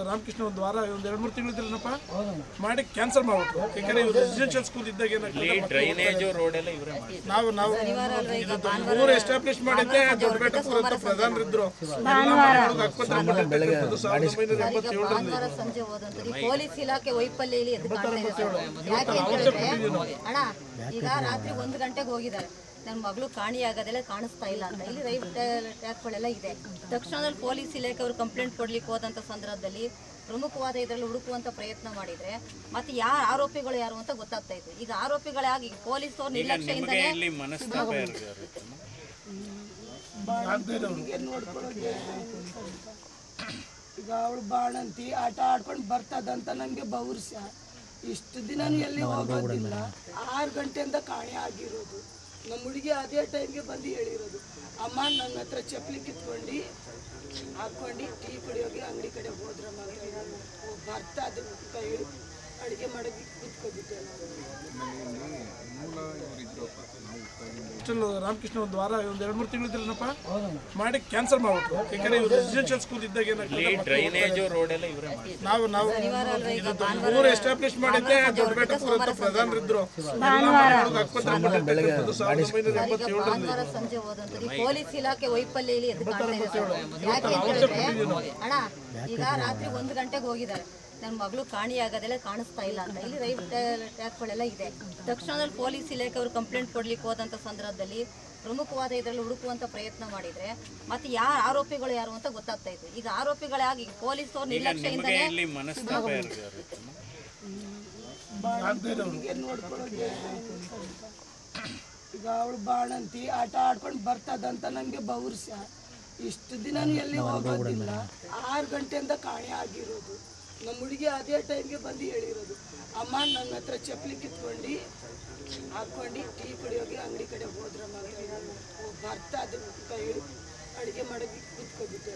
ರಾಮಕೃಷ್ಣ ಒಂದು ವಾರ ಒಂದು 2-3 ತಿಂಗಳಿದ್ರನಪ್ಪ ಮಾಡಿ ಕ್ಯಾನ್ಸಲ್ ಮಾಡ್ಬಿಟ್ರು. ಯಾಕಂದ್ರೆ ಇವರು ರೆಸಿಡೆನ್ಷಿಯಲ್ ಸ್ಕೂಲ್ ಇದ್ದಾಗ ನಾವು ಊರು ಎಸ್ಟಾಬ್ಲಿಷ್ ಮಾಡಿದ್ದೆ ದೊಡ್ಡಬೆಟ್ಟಪುರ ಅಂತ ಪ್ರಧಾನರಿದ್ರು. ಸಂಜೆ ಹೋದಂತದ್ದು ಪೊಲೀಸ್ ಇಲಾಖೆ ವೈಫಲ್ಯ ಅಣ್ಣ ಈಗ ರಾತ್ರಿ 1 ಗಂಟೆಗೆ ಹೋಗಿದ್ದಾರೆ. ನನ್ನ ಮಗಳು ಕಾಣಿಯಾಗೋದೆಲ್ಲ ಕಾಣಿಸ್ತಾ ಇಲ್ಲ ಅಂತ ಇಲ್ಲಿ ರೈಲ್ವೆ ಟ್ರ್ಯಾಕ್ಗಳೆಲ್ಲ ಇದೆ. ತಕ್ಷಣದಲ್ಲಿ ಪೊಲೀಸ್ ಇಲಾಖೆ ಅವರು ಕಂಪ್ಲೇಂಟ್ ಕೊಡ್ಲಿಕ್ಕೆ ಹೋದಂಥ ಸಂದರ್ಭದಲ್ಲಿ ಪ್ರಮುಖವಾದ ಇದರಲ್ಲಿ ಹುಡುಕುವಂತ ಪ್ರಯತ್ನ ಮಾಡಿದ್ರೆ ಮತ್ತೆ ಯಾರು ಆರೋಪಿಗಳು ಯಾರು ಅಂತ ಗೊತ್ತಾಗ್ತಾ ಇತ್ತು. ಈಗ ಆರೋಪಿಗಳಾಗಿ ಪೊಲೀಸ್ ಅವ್ರ ನಿರ್ಲಕ್ಷ್ಯದಿಂದನೇ ಈಗ ಅವಳು ಬಾಣಂತಿ ಆಟ ಆಡ್ಕೊಂಡು ಬರ್ತದಂತ ನನಗೆ ಬೌರ್ಸ ಇಷ್ಟು ದಿನನೂ ಎಲ್ಲಿ ಹೋಗೋದಿಲ್ಲ. 6 ಗಂಟೆಯಿಂದ ಕಾಣೆ ಆಗಿರೋದು. ನಮ್ಮ ಹುಡುಗಿ ಅದೇ ಟೈಮ್ಗೆ ಬಂದು ಹೇಳಿರೋದು, ಅಮ್ಮ ನನ್ನ ಹತ್ರ ಚಪ್ಪಲಿ ಕಿತ್ಕೊಂಡು ಹಾಕ್ಕೊಂಡು ಟೀ ಕುಡಿಯೋಗಿ ಅಂಗಡಿ ಕಡೆ ಹೋದ್ರಮ್ಮ ಅಂತ ಬರ್ತದೆ ಕೈ ಅಡುಗೆ ಮಾಡೋದಕ್ಕೆ ಕೂತ್ಕೊಂಡಿದ್ದೆ. ರಾಮಕೃಷ್ಣ ಒಂದು ವಾರ ಒಂದು 2-3 ತಿಂಗಳಿದ್ರನಪ್ಪ ಮಾಡಿ ಕ್ಯಾನ್ಸಲ್ ಮಾಡ್ಬಿಟ್ರು. ಯಾಕಂದ್ರೆ ಇವರು ರೆಸಿಡೆನ್ಷಿಯಲ್ ಸ್ಕೂಲ್ ಇದ್ದಾಗ ನಾವು ಊರು ಎಸ್ಟಾಬ್ಲಿಷ್ ಮಾಡಿದ್ದೆ ದೊಡ್ಡಬೆಟ್ಟಪುರ ಅಂತ ಪ್ರಧಾನರಿದ್ರು. ಸಂಜೆ ಹೋದಂತದ್ದು ಪೊಲೀಸ್ ಇಲಾಖೆ ವೈಫಲ್ಯ ಅಣ್ಣ ಈಗ ರಾತ್ರಿ 1 ಗಂಟೆಗೆ ಹೋಗಿದ್ದಾರೆ. ನನ್ನ ಮಗಳು ಕಾಣಿಯಾಗೋದೆಲ್ಲ ಕಾಣಿಸ್ತಾ ಇಲ್ಲ ಅಂತ ಇಲ್ಲಿ ರೈಲ್ವೆ ಟ್ರ್ಯಾಕ್ಗಳೆಲ್ಲ ಇದೆ. ತಕ್ಷಣದಲ್ಲಿ ಪೊಲೀಸ್ ಇಲಾಖೆ ಅವರು ಕಂಪ್ಲೇಂಟ್ ಕೊಡ್ಲಿಕ್ಕೆ ಹೋದಂಥ ಸಂದರ್ಭದಲ್ಲಿ ಪ್ರಮುಖವಾದ ಇದರಲ್ಲಿ ಹುಡುಕುವಂತ ಪ್ರಯತ್ನ ಮಾಡಿದ್ರೆ ಮತ್ತೆ ಯಾರು ಆರೋಪಿಗಳು ಯಾರು ಅಂತ ಗೊತ್ತಾಗ್ತಾ ಇತ್ತು. ಈಗ ಆರೋಪಿಗಳಾಗಿ ಪೊಲೀಸ್ ಅವ್ರ ನಿರ್ಲಕ್ಷ್ಯದಿಂದನೇ ಈಗ ಅವಳು ಬಾಣಂತಿ ಆಟ ಆಡ್ಕೊಂಡು ಬರ್ತದಂತ ನನಗೆ ಬೌರ್ಸ ಇಷ್ಟು ದಿನನೂ ಎಲ್ಲಿ ಹೋಗೋದಿಲ್ಲ. 6 ಗಂಟೆಯಿಂದ ಕಾಣೆ ಆಗಿರೋದು. ನಮ್ಮ ಹುಡುಗಿ ಅದೇ ಟೈಮ್ಗೆ ಬಂದು ಹೇಳಿರೋದು, ಅಮ್ಮ ನನ್ನ ಹತ್ರ ಚಪ್ಪಲಿ ಕಿತ್ಕೊಂಡು ಹಾಕ್ಕೊಂಡು ಟೀ ಕುಡಿಯೋಗಿ ಅಂಗಡಿ ಕಡೆ ಹೋದ್ರಮ್ಮ ಅಂತ ಬರ್ತದೆ ಕೈ ಅಡುಗೆ ಮಾಡೋದಕ್ಕೆ ಕೂತ್ಕೊಂಡಿದ್ದೆ.